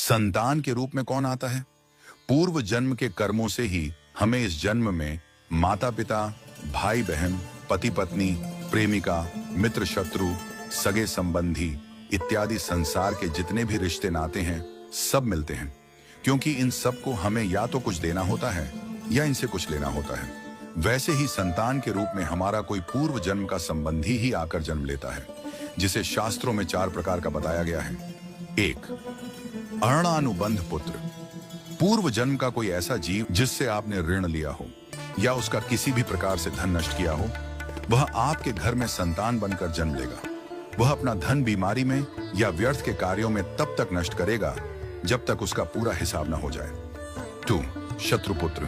संतान के रूप में कौन आता है? पूर्व जन्म के कर्मों से ही हमें इस जन्म में माता पिता, भाई बहन, पति पत्नी, प्रेमिका, मित्र शत्रु, सगे संबंधी इत्यादि संसार के जितने भी रिश्ते नाते हैं सब मिलते हैं, क्योंकि इन सबको हमें या तो कुछ देना होता है या इनसे कुछ लेना होता है। वैसे ही संतान के रूप में हमारा कोई पूर्व जन्म का संबंधी ही आकर जन्म लेता है, जिसे शास्त्रों में 4 प्रकार का बताया गया है। 1. अरणानुबंध पुत्र। पूर्व जन्म का कोई ऐसा जीव जिससे आपने ऋण लिया हो या उसका किसी भी प्रकार से धन नष्ट किया हो, वह आपके घर में संतान बनकर जन्म लेगा। वह अपना धन बीमारी में या व्यर्थ के कार्यों में तब तक नष्ट करेगा जब तक उसका पूरा हिसाब न हो जाए। 2. शत्रुपुत्र।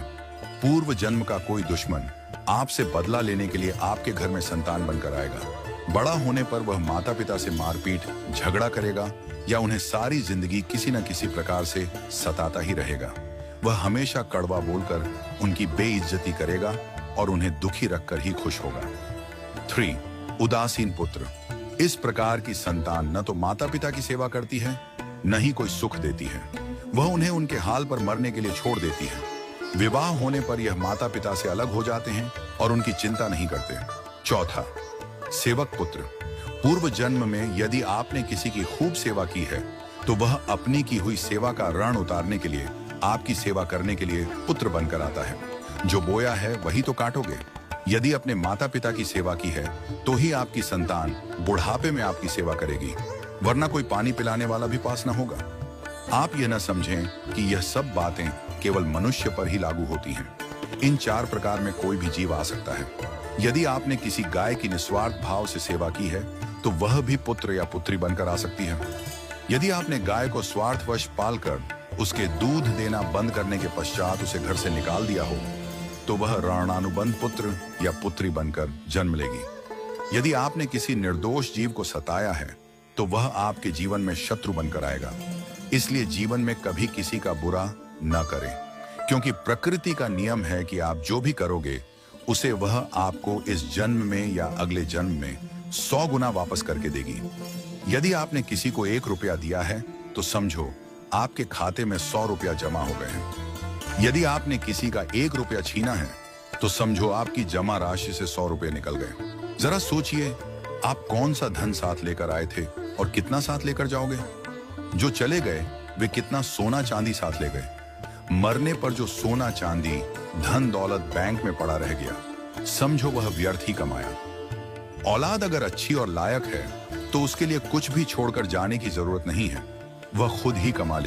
पूर्व जन्म का कोई दुश्मन आपसे बदला लेने के लिए आपके घर में संतान बनकर आएगा। बड़ा होने पर वह माता पिता से मारपीट, झगड़ा करेगा या उन्हें सारी जिंदगी किसी न किसी प्रकार से सताता ही रहेगा। वह हमेशा कड़वा बोलकर उनकी बेइज्जती करेगा और उन्हें दुखी रखकर ही खुश होगा। 3. उदासीन पुत्र। इस प्रकार की संतान न तो माता पिता की सेवा करती है, न ही कोई सुख देती है। वह उन्हें उनके हाल पर मरने के लिए छोड़ देती है। विवाह होने पर यह माता पिता से अलग हो जाते हैं और उनकी चिंता नहीं करते। 4. सेवक पुत्र। पूर्व जन्म में यदि आपने किसी की खूब सेवा की है तो वह अपनी की हुई सेवा का ऋण उतारने के लिए आपकी सेवा करने के लिए पुत्र बनकर आता है। जो बोया है वही तो काटोगे। यदि अपने माता पिता की सेवा की है तो ही आपकी संतान बुढ़ापे में आपकी सेवा करेगी, वरना कोई पानी पिलाने वाला भी पास न होगा। आप यह न समझें कि यह सब बातें केवल मनुष्य पर ही लागू होती हैं। इन 4 प्रकार में कोई भी जीव आ सकता है। यदि आपने किसी गाय की निस्वार्थ भाव से सेवा की है तो वह भी पुत्र या पुत्री बनकर आ सकती है। यदि आपने गाय को स्वार्थवश पालकर उसके दूध देना बंद करने के पश्चात उसे घर से निकाल दिया हो तो वह ऋणानुबंध पुत्र या पुत्री बनकर जन्म लेगी। यदि आपने किसी निर्दोष जीव को सताया है तो वह आपके जीवन में शत्रु बनकर आएगा। इसलिए जीवन में कभी किसी का बुरा न करें, क्योंकि प्रकृति का नियम है कि आप जो भी करोगे उसे वह आपको इस जन्म में या अगले जन्म में 100 गुना वापस करके देगी। यदि आपने किसी को 1 रुपया दिया है तो समझो आपके खाते में 100 रुपया जमा हो गए हैं। यदि आपने किसी का 1 रुपया छीना है तो समझो आपकी जमा राशि से 100 रुपये निकल गए। जरा सोचिए, आप कौन सा धन साथ लेकर आए थे और कितना साथ लेकर जाओगे? जो चले गए वे कितना सोना चांदी साथ ले गए? मरने पर जो सोना चांदी धन दौलत बैंक में पड़ा रह गया, समझो वह व्यर्थ ही कमाया। औलाद अगर अच्छी और लायक है तो उसके लिए कुछ भी छोड़कर जाने की जरूरत नहीं है, वह खुद ही कमा लेगी।